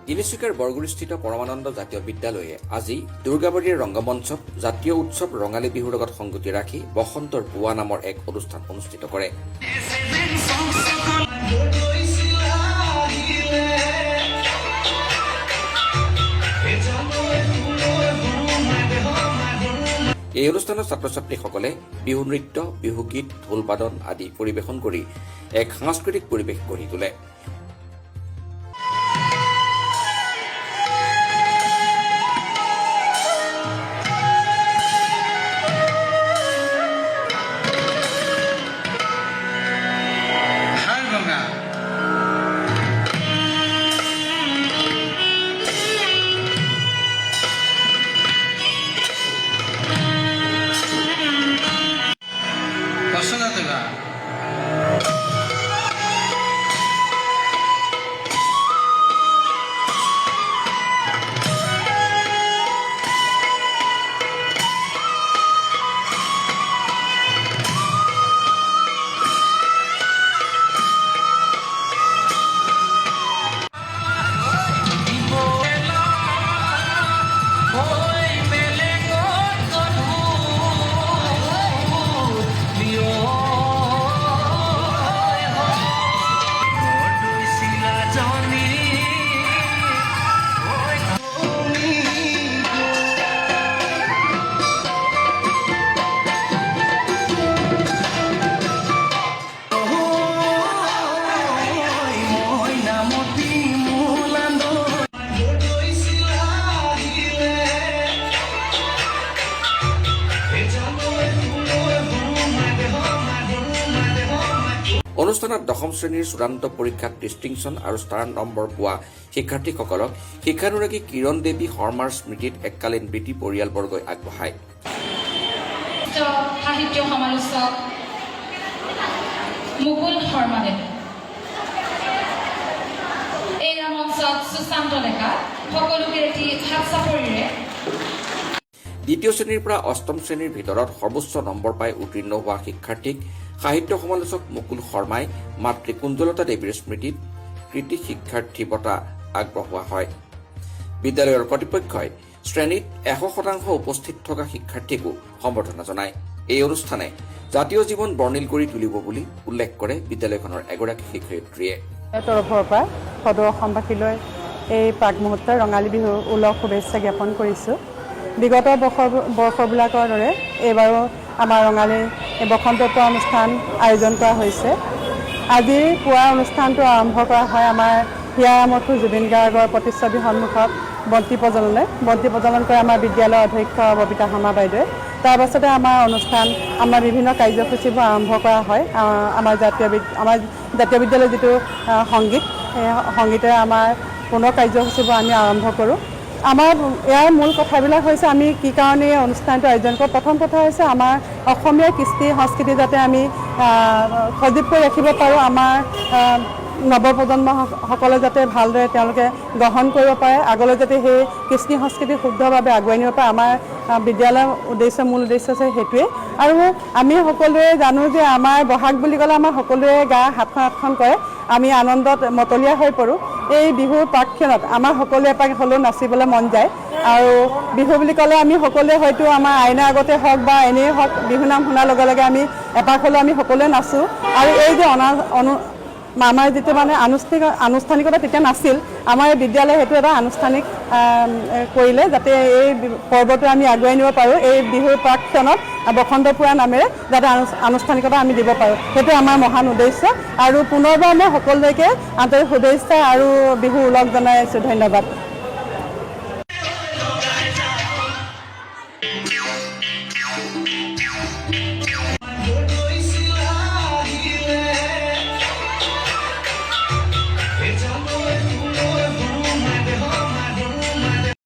তিনিচুকীয়াৰ বৰগুৰিস্থিত পৰমানন্দ জাতীয় বিদ্যালয়ে আজি দুৰ্গাবাৰীৰ ৰংগমঞ্চত জাতীয় উৎসৱ ৰঙালী বিহুৰ লগত সংগতি ৰাখি বসন্তৰ পুৱা নামৰ এক অনুষ্ঠান অনুষ্ঠিত কৰে। এই অনুষ্ঠানত ছাত্ৰ ছাত্ৰীসকলে বিহু নৃত্য, বিহুগীত, ঢোল-বাদন আদি পৰিৱেশন কৰি এক সাংস্কৃতিক পৰিৱেশ গঢ়ি তোলে। অনুষ্ঠানত দশম শ্ৰেণীৰ চূড়ান্ত পৰীক্ষাত ডিষ্টিংশ্যন আৰু ষ্টাৰ নম্বৰ পোৱা শিক্ষাৰ্থীসকলক শিক্ষানুৰাগী কিৰণ দেৱী শৰ্মাৰ স্মৃতিত এককালীন বৃত্তি পৰিয়ালবৰ্গই আগবঢ়ায়। সাহিত্য সমালোচক মুকুল শৰ্মাদেৱ, এই মঞ্চত সুশান্ত ডেকা সকলোকে এটি হাত চাপৰিৰে দ্বিতীয় শ্ৰেণীৰ পৰা অষ্টম শ্ৰেণীৰ ভিতৰত সৰ্বোচ্চ নম্বৰ পাই উত্তীৰ্ণ হোৱা শিক্ষাৰ্থীক সাহিত্য সমালোচক মুকুল শৰ্মাই মাতৃ কুঞ্জলতা দেৱীৰ স্মৃতিত কৃতি শিক্ষাৰ্থী বঁটা আগবঢ়োৱা হয়। বিদ্যালয়ৰ কৰ্তৃপক্ষই শ্ৰেণীত 100% উপস্থিত থকা শিক্ষাৰ্থীকো সম্বৰ্ধনা জনায়। এই অনুষ্ঠানে জাতীয় জীৱন বৰ্ণিল কৰি তুলিব বুলি উল্লেখ কৰে বিদ্যালয়খনৰ এগৰাকী শিক্ষয়িত্ৰীয়ে। তৰফৰ পৰা সদৌ অসমবাসীলৈ এই প্ৰাক মুহূৰ্তৰ ৰঙালী বিহু উলহ শুভেচ্ছা জ্ঞাপন কৰিছোঁ। বিগত বৰ্ষবিলাকৰ দৰে এইবাৰো আমাৰ ৰঙালী বসন্ত পুৱা অনুষ্ঠান আয়োজন কৰা হৈছে। আজি পুৱা অনুষ্ঠানটো আৰম্ভ কৰা হয় আমাৰ হিয়ামঠু জুবিন গাৰ্গৰ প্ৰতিচ্ছবি সন্মুখত বন্তি প্ৰজ্বলন কৰে আমাৰ বিদ্যালয়ৰ অধ্যক্ষ ববিতা শৰ্মা বাইদেৱে। তাৰ পাছতে আমাৰ অনুষ্ঠান, আমাৰ বিভিন্ন কাৰ্যসূচীবোৰ আৰম্ভ কৰা হয়। আমাৰ জাতীয় বিদ্যালয়ৰ যিটো সংগীত, সেই সংগীতেৰে আমাৰ পুনৰ কাৰ্যসূচীবোৰ আমি আৰম্ভ কৰোঁ। আমাৰ ইয়াৰ মূল কথাবিলাক হৈছে আমি কি কাৰণে এই অনুষ্ঠানটো আয়োজন কৰোঁ। প্ৰথম কথা হৈছে আমাৰ অসমীয়া কৃষ্টি সংস্কৃতি যাতে আমি সজীৱ কৰি ৰাখিব পাৰোঁ, আমাৰ নৱপ্ৰজন্মসকলে যাতে ভালদৰে তেওঁলোকে গ্ৰহণ কৰিব পাৰে, আগলৈ যাতে সেই কৃষ্টি সংস্কৃতি শুদ্ধভাৱে আগুৱাই নিব পাৰে। আমাৰ বিদ্যালয়ৰ মূল উদ্দেশ্য আছে সেইটোৱেই। আৰু আমি সকলোৱে জানো যে আমাৰ বহাগ বুলি ক'লে আমাৰ সকলোৱে গা হাতখন কৰে, আমি আনন্দত মতলীয়া হৈ পৰোঁ। এই বিহুৰ প্ৰাক্ষণত আমাৰ সকলোৱে এপাক হ'লেও নাচিবলৈ মন যায়। আৰু বিহু বুলি ক'লে আমি সকলোৱে হয়তো আমাৰ আইনাৰ আগতে হওক বা এনেই হওক বিহু নাম শুনাৰ লগে লগে আমি এপাক হ'লেও আমি সকলোৱে নাচোঁ। আৰু এই যে আমাৰ যিটো মানে আনুষ্ঠানিকতা তেতিয়া নাছিল, আমাৰ এই বিদ্যালয়ে সেইটো এটা আনুষ্ঠানিক কৰিলে যাতে এই পৰ্বটো আমি আগুৱাই নিব পাৰোঁ। এই বিহুৰ প্ৰাক্ষণত বসন্ত পুৱা নামেৰে যাতে আনুষ্ঠানিকতা আমি দিব পাৰোঁ, সেইটো আমাৰ মহান উদ্দেশ্য। আৰু পুনৰবাৰ মই সকলোকে আন্তৰিক শুভেচ্ছা আৰু বিহু উলগ জনাই আছোঁ। ধন্যবাদ।